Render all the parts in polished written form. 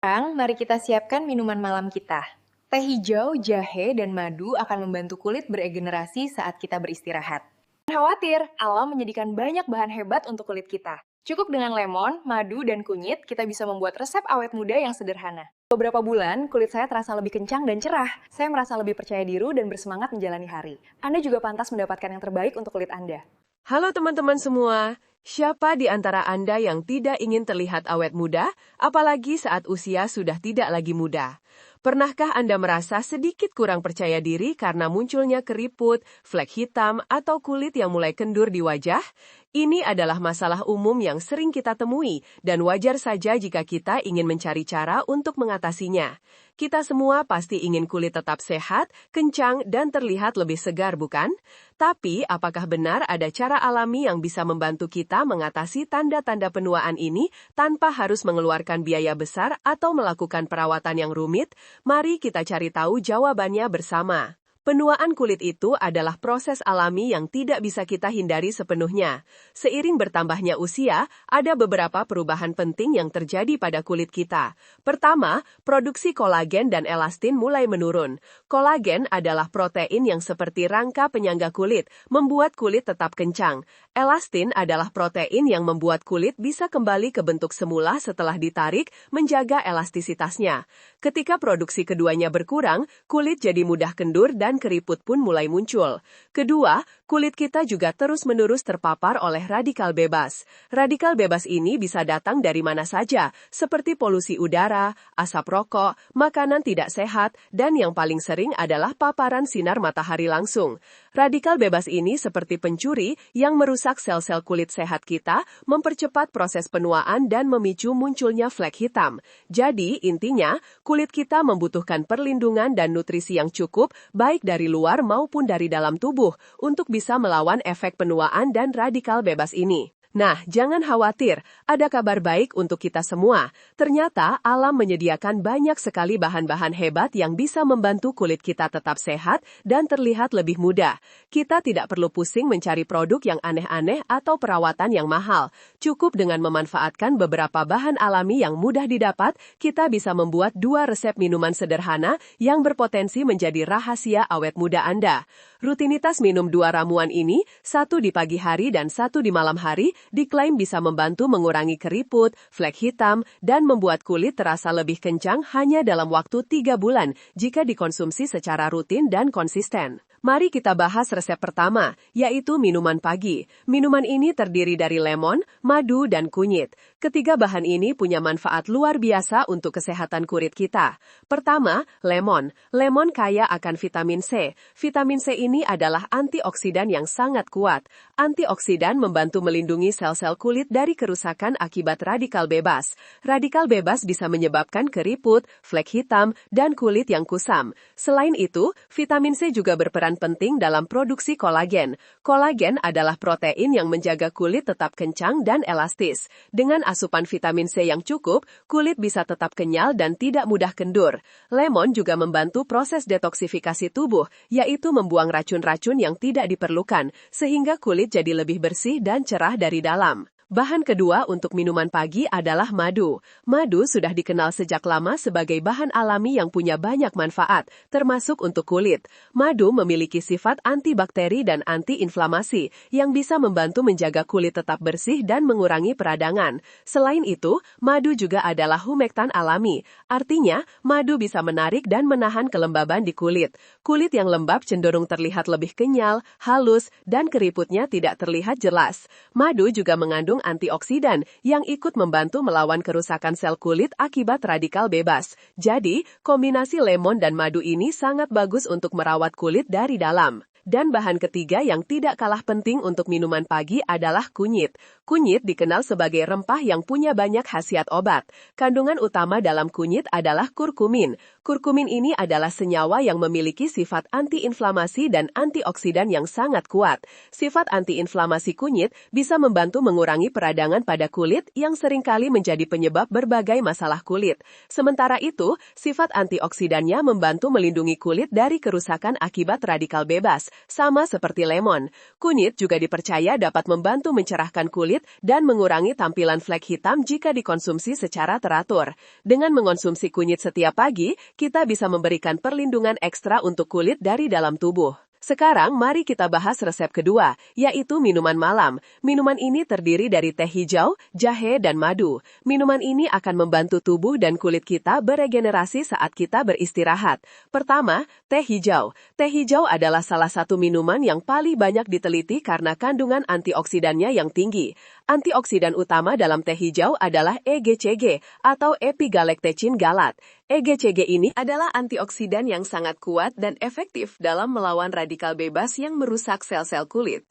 Sekarang, mari kita siapkan minuman malam kita. Teh hijau, jahe, dan madu akan membantu kulit beregenerasi saat kita beristirahat. Jangan khawatir, alam menjadikan banyak bahan hebat untuk kulit kita. Cukup dengan lemon, madu, dan kunyit, kita bisa membuat resep awet muda yang sederhana. Beberapa bulan, kulit saya terasa lebih kencang dan cerah. Saya merasa lebih percaya diri dan bersemangat menjalani hari. Anda juga pantas mendapatkan yang terbaik untuk kulit Anda. Halo teman-teman semua, siapa di antara Anda yang tidak ingin terlihat awet muda, apalagi saat usia sudah tidak lagi muda? Pernahkah Anda merasa sedikit kurang percaya diri karena munculnya keriput, flek hitam, atau kulit yang mulai kendur di wajah? Ini adalah masalah umum yang sering kita temui, dan wajar saja jika kita ingin mencari cara untuk mengatasinya. Kita semua pasti ingin kulit tetap sehat, kencang, dan terlihat lebih segar, bukan? Tapi, apakah benar ada cara alami yang bisa membantu kita mengatasi tanda-tanda penuaan ini tanpa harus mengeluarkan biaya besar atau melakukan perawatan yang rumit? Mari kita cari tahu jawabannya bersama. Penuaan kulit itu adalah proses alami yang tidak bisa kita hindari sepenuhnya. Seiring bertambahnya usia, ada beberapa perubahan penting yang terjadi pada kulit kita. Pertama, produksi kolagen dan elastin mulai menurun. Kolagen adalah protein yang seperti rangka penyangga kulit, membuat kulit tetap kencang. Elastin adalah protein yang membuat kulit bisa kembali ke bentuk semula setelah ditarik, menjaga elastisitasnya. Ketika produksi keduanya berkurang, kulit jadi mudah kendur dan keriput pun mulai muncul. Kedua, kulit kita juga terus-menerus terpapar oleh radikal bebas. Radikal bebas ini bisa datang dari mana saja, seperti polusi udara, asap rokok, makanan tidak sehat, dan yang paling sering adalah paparan sinar matahari langsung. Radikal bebas ini seperti pencuri yang merusak sel-sel kulit sehat kita, mempercepat proses penuaan dan memicu munculnya flek hitam. Jadi, intinya, kulit kita membutuhkan perlindungan dan nutrisi yang cukup, baik dari luar maupun dari dalam tubuh, untuk bisa melawan efek penuaan dan radikal bebas ini. Nah, jangan khawatir, ada kabar baik untuk kita semua. Ternyata, alam menyediakan banyak sekali bahan-bahan hebat yang bisa membantu kulit kita tetap sehat dan terlihat lebih muda. Kita tidak perlu pusing mencari produk yang aneh-aneh atau perawatan yang mahal. Cukup dengan memanfaatkan beberapa bahan alami yang mudah didapat, kita bisa membuat 2 resep minuman sederhana yang berpotensi menjadi rahasia awet muda Anda. Rutinitas minum 2 ramuan ini, 1 di pagi hari dan 1 di malam hari, diklaim bisa membantu mengurangi keriput, flek hitam, dan membuat kulit terasa lebih kencang hanya dalam waktu 3 bulan jika dikonsumsi secara rutin dan konsisten. Mari kita bahas resep pertama, yaitu minuman pagi. Minuman ini terdiri dari lemon, madu, dan kunyit. Ketiga bahan ini punya manfaat luar biasa untuk kesehatan kulit kita. Pertama, lemon. Lemon kaya akan vitamin C. Vitamin C ini adalah antioksidan yang sangat kuat. Antioksidan membantu melindungi sel-sel kulit dari kerusakan akibat radikal bebas. Radikal bebas bisa menyebabkan keriput, flek hitam, dan kulit yang kusam. Selain itu, vitamin C juga berperan penting dalam produksi kolagen. Kolagen adalah protein yang menjaga kulit tetap kencang dan elastis. Dengan asupan vitamin C yang cukup, kulit bisa tetap kenyal dan tidak mudah kendur. Lemon juga membantu proses detoksifikasi tubuh, yaitu membuang racun-racun yang tidak diperlukan, sehingga kulit jadi lebih bersih dan cerah dari dalam. Bahan kedua untuk minuman pagi adalah madu. Madu sudah dikenal sejak lama sebagai bahan alami yang punya banyak manfaat, termasuk untuk kulit. Madu memiliki sifat antibakteri dan antiinflamasi, yang bisa membantu menjaga kulit tetap bersih dan mengurangi peradangan. Selain itu, madu juga adalah humektan alami. Artinya, madu bisa menarik dan menahan kelembaban di kulit. Kulit yang lembab cenderung terlihat lebih kenyal, halus, dan keriputnya tidak terlihat jelas. Madu juga mengandung antioksidan yang ikut membantu melawan kerusakan sel kulit akibat radikal bebas. Jadi, kombinasi lemon dan madu ini sangat bagus untuk merawat kulit dari dalam. Dan bahan ketiga yang tidak kalah penting untuk minuman pagi adalah kunyit. Kunyit dikenal sebagai rempah yang punya banyak khasiat obat. Kandungan utama dalam kunyit adalah kurkumin. Kurkumin ini adalah senyawa yang memiliki sifat antiinflamasi dan antioksidan yang sangat kuat. Sifat antiinflamasi kunyit bisa membantu mengurangi peradangan pada kulit yang seringkali menjadi penyebab berbagai masalah kulit. Sementara itu, sifat antioksidannya membantu melindungi kulit dari kerusakan akibat radikal bebas, sama seperti lemon. Kunyit juga dipercaya dapat membantu mencerahkan kulit dan mengurangi tampilan flek hitam jika dikonsumsi secara teratur. Dengan mengonsumsi kunyit setiap pagi, kita bisa memberikan perlindungan ekstra untuk kulit dari dalam tubuh. Sekarang mari kita bahas resep kedua, yaitu minuman malam. Minuman ini terdiri dari teh hijau, jahe, dan madu. Minuman ini akan membantu tubuh dan kulit kita beregenerasi saat kita beristirahat. Pertama, teh hijau. Teh hijau adalah salah satu minuman yang paling banyak diteliti karena kandungan antioksidannya yang tinggi. Antioksidan utama dalam teh hijau adalah EGCG atau epigalactecin galat. EGCG ini adalah antioksidan yang sangat kuat dan efektif dalam melawan radikal bebas yang merusak sel-sel kulit.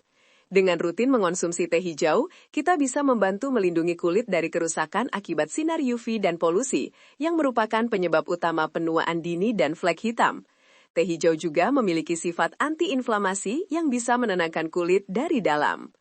Dengan rutin mengonsumsi teh hijau, kita bisa membantu melindungi kulit dari kerusakan akibat sinar UV dan polusi, yang merupakan penyebab utama penuaan dini dan flek hitam. Teh hijau juga memiliki sifat anti-inflamasi yang bisa menenangkan kulit dari dalam.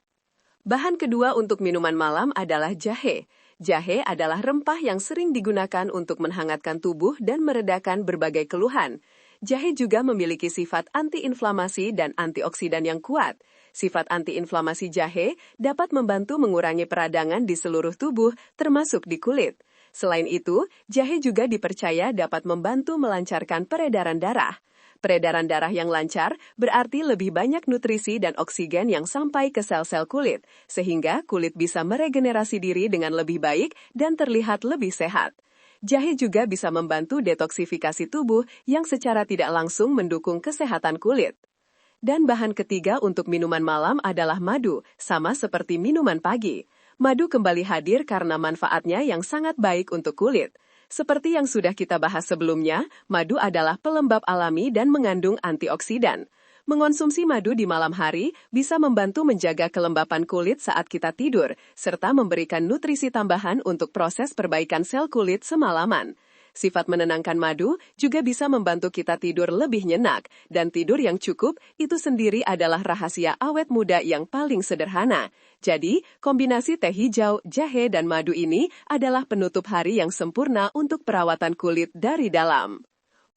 Bahan kedua untuk minuman malam adalah jahe. Jahe adalah rempah yang sering digunakan untuk menghangatkan tubuh dan meredakan berbagai keluhan. Jahe juga memiliki sifat anti-inflamasi dan antioksidan yang kuat. Sifat anti-inflamasi jahe dapat membantu mengurangi peradangan di seluruh tubuh, termasuk di kulit. Selain itu, jahe juga dipercaya dapat membantu melancarkan peredaran darah. Peredaran darah yang lancar berarti lebih banyak nutrisi dan oksigen yang sampai ke sel-sel kulit, sehingga kulit bisa meregenerasi diri dengan lebih baik dan terlihat lebih sehat. Jahe juga bisa membantu detoksifikasi tubuh yang secara tidak langsung mendukung kesehatan kulit. Dan bahan ketiga untuk minuman malam adalah madu, sama seperti minuman pagi. Madu kembali hadir karena manfaatnya yang sangat baik untuk kulit. Seperti yang sudah kita bahas sebelumnya, madu adalah pelembab alami dan mengandung antioksidan. Mengonsumsi madu di malam hari bisa membantu menjaga kelembapan kulit saat kita tidur, serta memberikan nutrisi tambahan untuk proses perbaikan sel kulit semalaman. Sifat menenangkan madu juga bisa membantu kita tidur lebih nyenyak, dan tidur yang cukup itu sendiri adalah rahasia awet muda yang paling sederhana. Jadi, kombinasi teh hijau, jahe, dan madu ini adalah penutup hari yang sempurna untuk perawatan kulit dari dalam.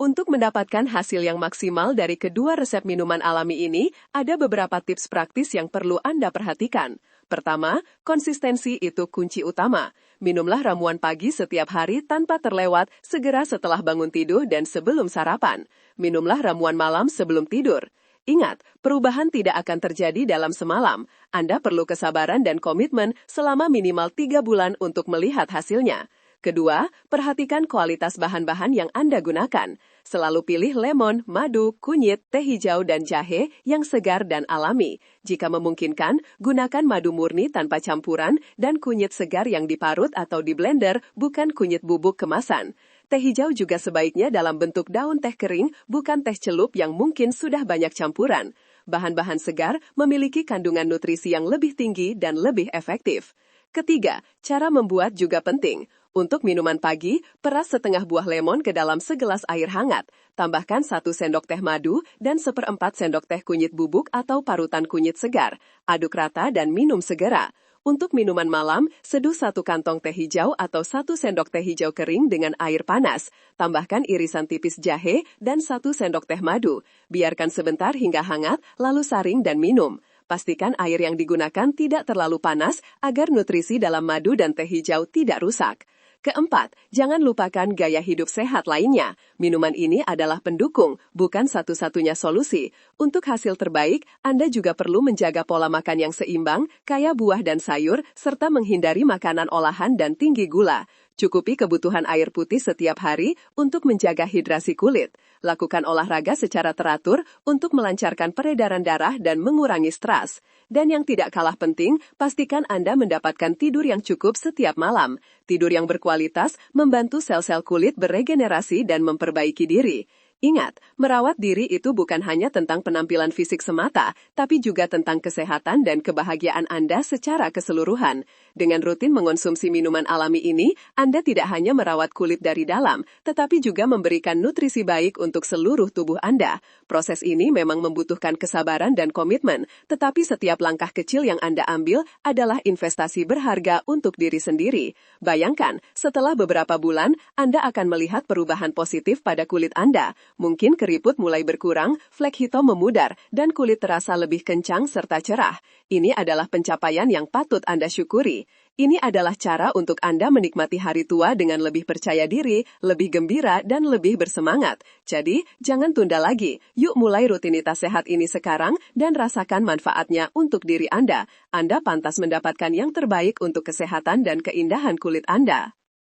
Untuk mendapatkan hasil yang maksimal dari kedua resep minuman alami ini, ada beberapa tips praktis yang perlu Anda perhatikan. Pertama, konsistensi itu kunci utama. Minumlah ramuan pagi setiap hari tanpa terlewat segera setelah bangun tidur dan sebelum sarapan. Minumlah ramuan malam sebelum tidur. Ingat, perubahan tidak akan terjadi dalam semalam. Anda perlu kesabaran dan komitmen selama minimal 3 bulan untuk melihat hasilnya. Kedua, perhatikan kualitas bahan-bahan yang Anda gunakan. Selalu pilih lemon, madu, kunyit, teh hijau, dan jahe yang segar dan alami. Jika memungkinkan, gunakan madu murni tanpa campuran dan kunyit segar yang diparut atau di blender, bukan kunyit bubuk kemasan. Teh hijau juga sebaiknya dalam bentuk daun teh kering, bukan teh celup yang mungkin sudah banyak campuran. Bahan-bahan segar memiliki kandungan nutrisi yang lebih tinggi dan lebih efektif. Ketiga, cara membuat juga penting. Untuk minuman pagi, peras setengah buah lemon ke dalam segelas air hangat. Tambahkan 1 sendok teh madu dan 1/4 sendok teh kunyit bubuk atau parutan kunyit segar. Aduk rata dan minum segera. Untuk minuman malam, seduh 1 kantong teh hijau atau 1 sendok teh hijau kering dengan air panas. Tambahkan irisan tipis jahe dan 1 sendok teh madu. Biarkan sebentar hingga hangat, lalu saring dan minum. Pastikan air yang digunakan tidak terlalu panas agar nutrisi dalam madu dan teh hijau tidak rusak. Keempat, jangan lupakan gaya hidup sehat lainnya. Minuman ini adalah pendukung, bukan satu-satunya solusi. Untuk hasil terbaik, Anda juga perlu menjaga pola makan yang seimbang, kaya buah dan sayur, serta menghindari makanan olahan dan tinggi gula. Cukupi kebutuhan air putih setiap hari untuk menjaga hidrasi kulit. Lakukan olahraga secara teratur untuk melancarkan peredaran darah dan mengurangi stres. Dan yang tidak kalah penting, pastikan Anda mendapatkan tidur yang cukup setiap malam. Tidur yang berkualitas membantu sel-sel kulit beregenerasi dan memperbaiki diri. Ingat, merawat diri itu bukan hanya tentang penampilan fisik semata, tapi juga tentang kesehatan dan kebahagiaan Anda secara keseluruhan. Dengan rutin mengonsumsi minuman alami ini, Anda tidak hanya merawat kulit dari dalam, tetapi juga memberikan nutrisi baik untuk seluruh tubuh Anda. Proses ini memang membutuhkan kesabaran dan komitmen, tetapi setiap langkah kecil yang Anda ambil adalah investasi berharga untuk diri sendiri. Bayangkan, setelah beberapa bulan, Anda akan melihat perubahan positif pada kulit Anda. Mungkin keriput mulai berkurang, flek hitam memudar, dan kulit terasa lebih kencang serta cerah. Ini adalah pencapaian yang patut Anda syukuri. Ini adalah cara untuk Anda menikmati hari tua dengan lebih percaya diri, lebih gembira, dan lebih bersemangat. Jadi, jangan tunda lagi. Yuk mulai rutinitas sehat ini sekarang dan rasakan manfaatnya untuk diri Anda. Anda pantas mendapatkan yang terbaik untuk kesehatan dan keindahan kulit Anda.